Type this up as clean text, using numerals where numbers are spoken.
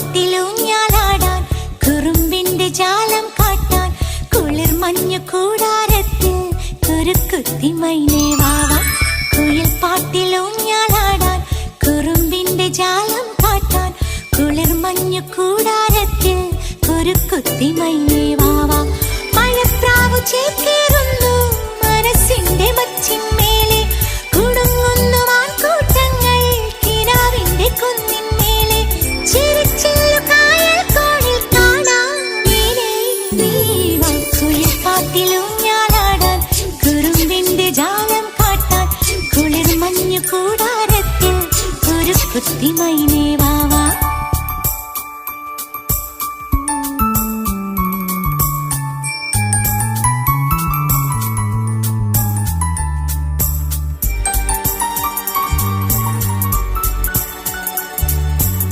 പാട്ടിലൂഞ്ഞാലാടാൻ കുറുമ്പിന്റെ ജാലം കാട്ടാൻ കുളിർ മഞ്ഞു കൂടാരത്തിൽ കുരുക്കുത്തി മൈനേ വാവാ. കുയിൽ പാട്ടിലൂഞ്ഞാലാടാൻ കുറുമ്പിന്റെ ജാലം കാട്ടാൻ കുളിർ മഞ്ഞു കൂടാരത്തിൽ കുരുക്കുത്തി മൈനേ